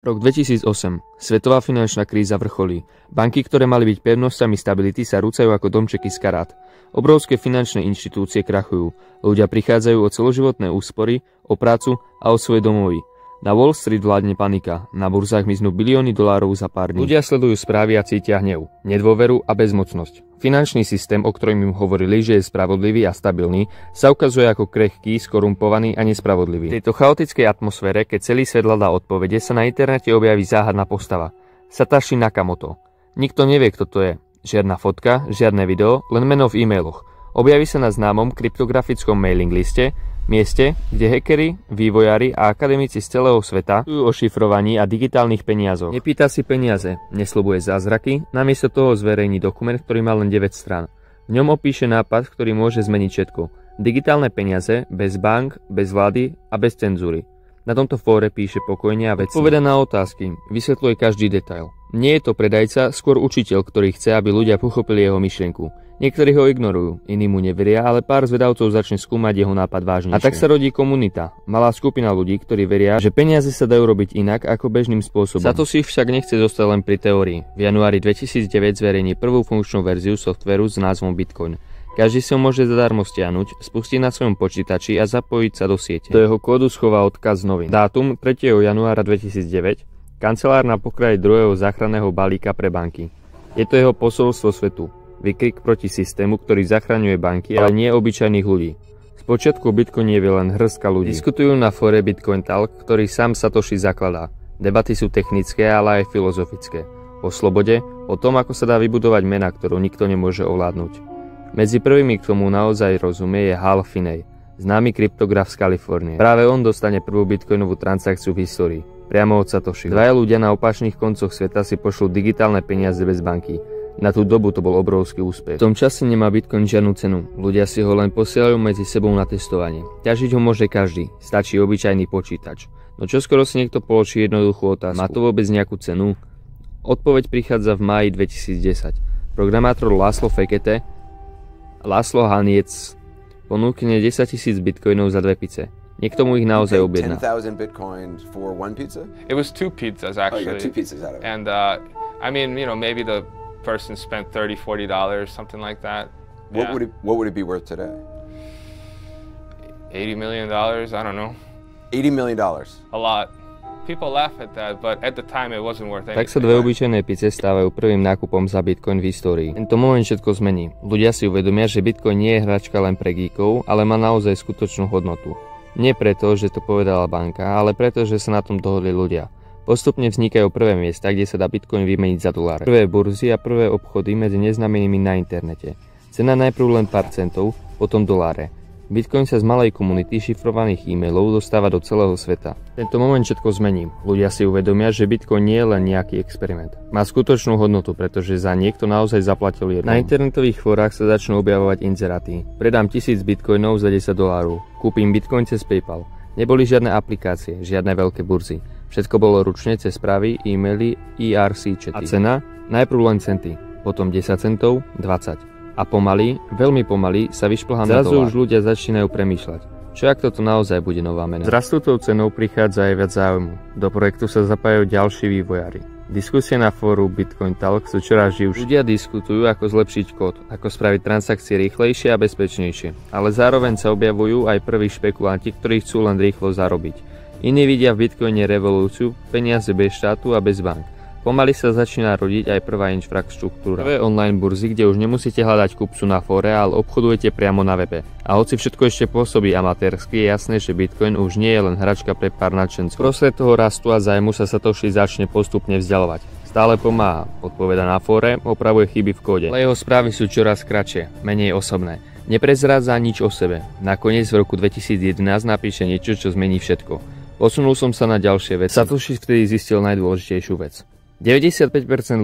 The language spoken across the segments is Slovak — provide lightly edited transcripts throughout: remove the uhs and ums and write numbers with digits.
Rok 2008. Svetová finančná kríza vrcholí. Banky, ktoré mali byť pevnosťami stability, sa rúcajú ako domčeky z karát. Obrovské finančné inštitúcie krachujú. Ľudia prichádzajú o celoživotné úspory, o prácu a o svoje domovy. Na Wall Street vládne panika. Na burzách miznú bilióny dolárov za pár dní. Ľudia sledujú správy a cítia hnev, nedôveru a bezmocnosť. Finančný systém, o ktorom im hovorili, že je spravodlivý a stabilný, sa ukazuje ako krehký, skorumpovaný a nespravodlivý. V tejto chaotickej atmosfére, keď celý svet hľadá odpovede, sa na internete objaví záhadná postava. Satoshi Nakamoto. Nikto nevie, kto to je. Žiadna fotka, žiadne video, len meno v e-mailoch. Objaví sa na známom kryptografickom mailing liste, mieste, kde hackeri, vývojári a akademici z celého sveta pracujú o šifrovaní a digitálnych peniazoch. Nepýta si peniaze, nesľubuje zázraky, namiesto toho zverejní dokument, ktorý má len 9 strán. V ňom opíše nápad, ktorý môže zmeniť všetko. Digitálne peniaze, bez bank, bez vlády a bez cenzúry. Na tomto fóre píše pokojne a vecne. Odpoveda na otázky, vysvetľuje každý detail. Nie je to predajca, skôr učiteľ, ktorý chce, aby ľudia pochopili jeho myšlienku. Niektorí ho ignorujú, iní mu neveria, ale pár zvedavcov začne skúmať jeho nápad vážnejšie. A tak sa rodí komunita, malá skupina ľudí, ktorí veria, že peniaze sa dajú robiť inak ako bežným spôsobom. Satoshi však nechce zostať len pri teórii. V januári 2009 zverejní prvú funkčnú verziu softvéru s názvom Bitcoin. Každý si ho môže zadarmo stiahnuť, spustiť na svojom počítači a zapojiť sa do siete. Do jeho kódu schová odkaz z novín. Dátum 3. januára 2009. Kancelár na pokraji druhého záchranného balíka pre banky. Je to jeho posolstvo svetu. Výkrik proti systému, ktorý zachraňuje banky, ale nie obyčajných ľudí. Spočiatku Bitcoin je len hrstka ľudí. Diskutujú na fóre Bitcoin Talk, ktorý sám Satoshi zakladá. Debaty sú technické, ale aj filozofické. O slobode, o tom, ako sa dá vybudovať mena, ktorú nikto nemôže ovládnuť. Medzi prvými k tomu naozaj rozumie je Hal Finney, známy kryptograf z Kalifornie. Práve on dostane prvú bitcoinovú transakciu v histórii, priamo od Satoshi. Dvaja ľudia na opačných koncoch sveta si pošlú digitálne peniaze bez banky. Na tú dobu to bol obrovský úspech. V tom čase nemá Bitcoin žiadnu cenu. Ľudia si ho len posielajú medzi sebou na testovanie. Ťažiť ho môže každý. Stačí obyčajný počítač. No čoskoro si niekto položí jednoduchú otázku. Má to vôbec nejakú cenu? Odpoveď prichádza v máji 2010. Programátor Laszlo Haniec ponúkne 10 000 bitcoinov za 2 pizze. Niekto mu ich naozaj objedná. 10,000 bitcoins for one pizza? It was 2 pizzas actually. Oh, you got 2 pizzas out of it. And I mean, you know, maybe the person spent $30, $40, something like that. What would it be worth today? $80 million, I don't know. $80 million. A lot. People laugh at that, but at the time it wasn't worth anything. Tak sa dve obyčajné pizze stávajú prvým nákupom za Bitcoin v histórii. Tento moment všetko zmení. Ľudia si uvedomia, že Bitcoin nie je hračka len pre geekov, ale má naozaj skutočnú hodnotu. Nie preto, že to povedala banka, ale preto, že sa na tom dohodli ľudia. Postupne vznikajú prvé miesta, kde sa dá Bitcoin vymeniť za doláre. Prvé burzy a prvé obchody medzi neznámymi na internete. Cena najprv len pár centov, potom doláre. Bitcoin sa z malej komunity šifrovaných e-mailov dostáva do celého sveta. Tento moment všetko zmení. Ľudia si uvedomia, že Bitcoin nie je len nejaký experiment. Má skutočnú hodnotu, pretože za niekto naozaj zaplatil jedno. Na internetových fórach sa začnú objavovať inzeráty. Predám 1000 bitcoinov za $10. Kúpim Bitcoin cez PayPal. Neboli žiadne aplikácie, žiadne veľké burzy. Všetko bolo ručne cez správy, e-maily, ERC chaty. A cena? Najprv len centy, potom 10 centov, 20. A pomaly, veľmi pomaly sa vyšplhá na dolár. Zrazu už ľudia začínajú premýšľať. Čo ak toto naozaj bude nová mena? S rastúcou cenou prichádza aj viac záujmu. Do projektu sa zapájajú ďalší vývojári. Diskusie na fóru Bitcoin Talk sú čoraz živšie. Ľudia diskutujú, ako zlepšiť kód, ako spraviť transakcie rýchlejšie a bezpečnejšie. Ale zároveň sa objavujú aj prví špekulanti, ktorí chcú len rýchlo zarobiť. Iní vidia v Bitcoine revolúciu, peniaze bez štátu a bez bank. Pomaly sa začína rodiť aj prvá infraštruktúra. Prvé online burzy, kde už nemusíte hľadať kupcu na fóre, ale obchodujete priamo na webe. A hoci všetko ešte pôsobí amatérsky, je jasné, že Bitcoin už nie je len hračka pre pár nadšencov. Prostred toho rastu a zájmu sa Satoshi začne postupne vzdialovať. Stále pomáha, odpoveda na fóre, opravuje chyby v kóde. Ale jeho správy sú čoraz kratšie, menej osobné. Neprezrádza nič o sebe. Nakoniec v roku 2011 napíše niečo, čo zmení všetko. Posunul som sa na ďalšie veci. Satoshi vtedy zistil najdôležitejšiu vec. 95%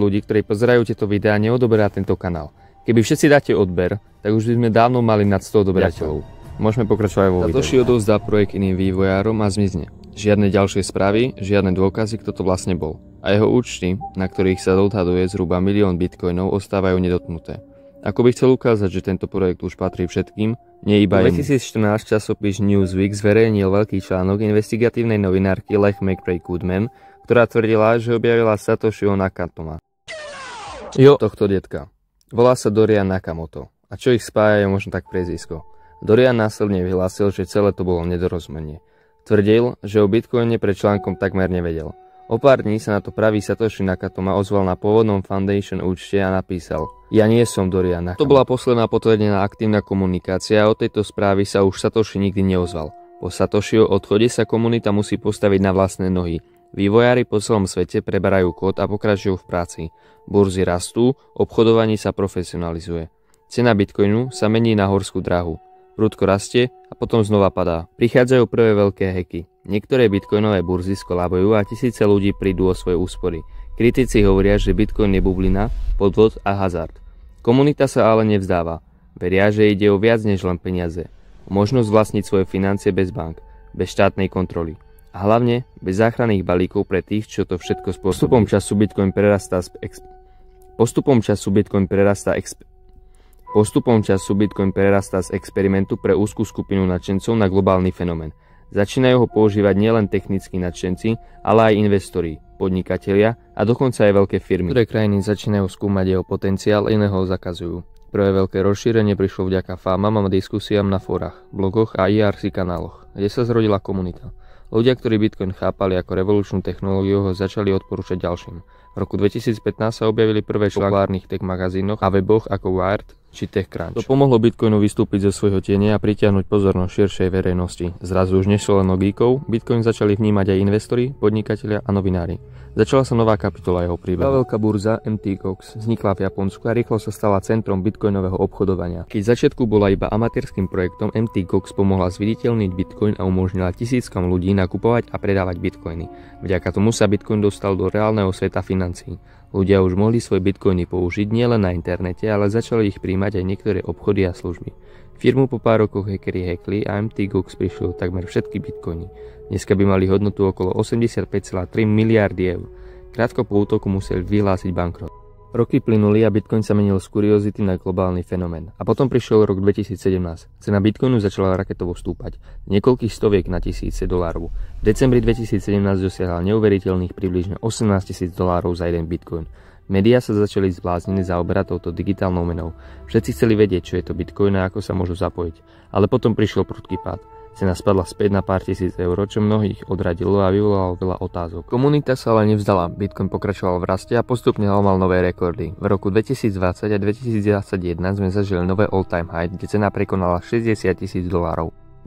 ľudí, ktorí pozerajú tieto videá, neodoberá tento kanál. Keby všetci dáte odber, tak už by sme dávno mali nad 100 odberateľov. Môžeme pokračovať vo videu. Satoshi odovzdá projekt iným vývojárom a zmizne. Žiadne ďalšie správy, žiadne dôkazy, kto to vlastne bol. A jeho účty, na ktorých sa odhaduje zhruba 1 000 000 bitcoinov, ostávajú nedotknuté. Ako by chcel ukázať, že tento projekt už patrí všetkým, nie iba jemu. V 2014 časopis Newsweek zverejnil veľký článok investigatívnej novinárky Lech McRae Goodman, ktorá tvrdila, že objavila Satoshiho Nakamoto. Tohto detka. Volá sa Dorian Nakamoto. A čo ich spája je možno tak priezvisko. Dorian následne vyhlásil, že celé to bolo nedorozumenie. Tvrdil, že o Bitcoine pred článkom takmer nevedel. O pár dní sa na to pravý Satoshi Nakamoto ozval na pôvodnom Foundation účte a napísal: Ja nie som Dorian Nakamoto. To bola posledná potvrdená aktívna komunikácia a od tejto správy sa už Satoshi nikdy neozval. Po Satoshiho odchode sa komunita musí postaviť na vlastné nohy. Vývojári po celom svete preberajú kód a pokračujú v práci. Burzy rastú, obchodovanie sa profesionalizuje. Cena Bitcoinu sa mení na horskú dráhu. Prudko rastie a potom znova padá. Prichádzajú prvé veľké hacky. Niektoré bitcoinové burzy skolabujú a tisíce ľudí prídu o svoje úspory. Kritici hovoria, že Bitcoin je bublina, podvod a hazard. Komunita sa ale nevzdáva. Veria, že ide o viac než len peniaze. O možnosť vlastniť svoje financie bez bank, bez štátnej kontroly. A hlavne bez záchranných balíkov pre tých, čo to všetko spôsobí. Postupom času Bitcoin prerastá z experimentu pre úzkú skupinu nadšencov na globálny fenomén. Začínajú ho používať nielen technickí nadšenci, ale aj investori, podnikatelia a dokonca aj veľké firmy. Ktoré krajiny začínajú skúmať jeho potenciál a iného ho zakazujú. Prvé veľké rozšírenie prišlo vďaka fámam a diskusiám na fórach, blogoch a IRC kanáloch, kde sa zrodila komunita. Ľudia, ktorí Bitcoin chápali ako revolučnú technológiu, ho začali odporúčať ďalším. V roku 2015 sa objavili prvé články v populárnych tech magazínoch a weboch ako Wired či TechCrunch. To pomohlo Bitcoinu vystúpiť zo svojho tienia a pritiahnuť pozornosť širšej verejnosti. Zrazu už nešlo len o geekov, Bitcoin začali vnímať aj investori, podnikatelia a novinári. Začala sa nová kapitola jeho príbehu. Veľká burza MT Gox vznikla v Japonsku a rýchlo sa stala centrom bitcoinového obchodovania. Keď začiatku bola iba amatérskym projektom, MT Gox pomohla zviditeľniť Bitcoin a umožnila tisíckam ľudí nakupovať a predávať bitcoiny. Vďaka tomu sa Bitcoin dostal do reálneho sveta financií. Ľudia už mohli svoje bitcoiny použiť nielen na internete, ale začali ich príjmať aj niektoré obchody a služby. Firmu po pár rokoch hackeri hackli a MT Gox prišli takmer všetky bitcoiny. Dneska by mali hodnotu okolo 85,3 miliardy eur. Krátko po útoku museli vyhlásiť bankrot. Roky plynuli a Bitcoin sa menil z kuriozity na globálny fenomén. A potom prišiel rok 2017. Cena Bitcoinu začala raketovo stúpať. Niekoľkých stoviek na tisíce dolárov. V decembri 2017 dosiahla neuveriteľných približne $18,000 za jeden Bitcoin. Médiá sa začali zbláznene zaoberať touto digitálnou menou. Všetci chceli vedieť, čo je to Bitcoin a ako sa môžu zapojiť. Ale potom prišiel prudký pád. Cena spadla späť na pár tisíc eur, čo mnohých odradilo a vyvolalo veľa otázok. Komunita sa ale nevzdala, Bitcoin pokračoval v raste a postupne mal nové rekordy. V roku 2020 a 2021 sme zažili nové all-time high, kde cena prekonala $60,000.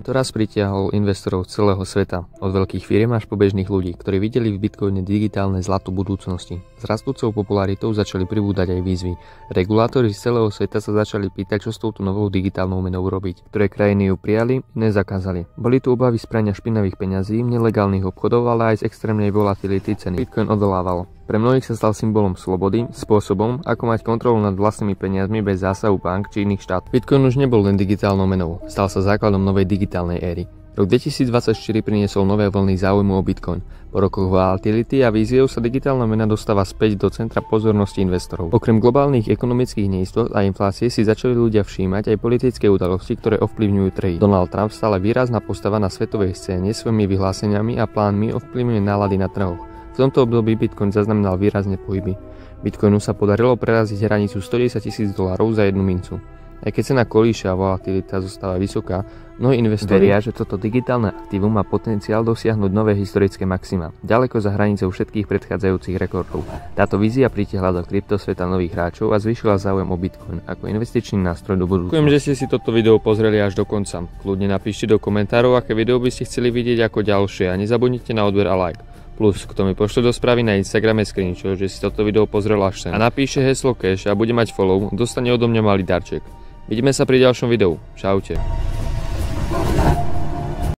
To raz pritiahol investorov z celého sveta, od veľkých firiem až po bežných ľudí, ktorí videli v Bitcoine digitálne zlato budúcnosti. S rastúcou popularitou začali pribúdať aj výzvy. Regulátori z celého sveta sa začali pýtať, čo s touto novou digitálnou menou robiť. Ktoré krajiny ju prijali, iné zakázali. Boli tu obavy z prania špinavých peňazí, nelegálnych obchodov, ale aj z extrémnej volatility ceny. Bitcoin odolával. Pre mnohých sa stal symbolom slobody, spôsobom, ako mať kontrolu nad vlastnými peniazmi bez zásahu bank či iných štátov. Bitcoin už nebol len digitálnou menou, stal sa základom novej digitálnej éry. Rok 2024 priniesol nové vlny záujmu o Bitcoin. Po rokoch volatility a víziev sa digitálna mena dostáva späť do centra pozornosti investorov. Okrem globálnych ekonomických neistot a inflácie si začali ľudia všímať aj politické udalosti, ktoré ovplyvňujú trhy. Donald Trump, stále výrazná postava na svetovej scéne, svojimi vyhláseniami a plánmi ovplyvňuje nálady na trhoch. V tomto období Bitcoin zaznamenal výrazne pohyby. Bitcoinu sa podarilo preraziť hranicu $110,000 za jednu mincu. Aj keď cena kolíše a volatilita zostáva vysoká, mnohí investori veria, že toto digitálne aktívum má potenciál dosiahnuť nové historické maxima, ďaleko za hranicou všetkých predchádzajúcich rekordov. Táto vízia pritiahla do kryptosveta nových hráčov a zvýšila záujem o Bitcoin ako investičný nástroj do budúcnosti. Ďakujem, že ste si toto video pozreli až do konca. Kľudne napíšte do komentárov, aké video by ste chceli vidieť ako ďalšie a nezabudnite na odber a like. Plus, kto mi pošle do správy na Instagrame screenshot, že si toto video pozrel až sem a napíše heslo cash a bude mať follow, dostane odo mňa malý darček. Vidíme sa pri ďalšom videu. Čaute.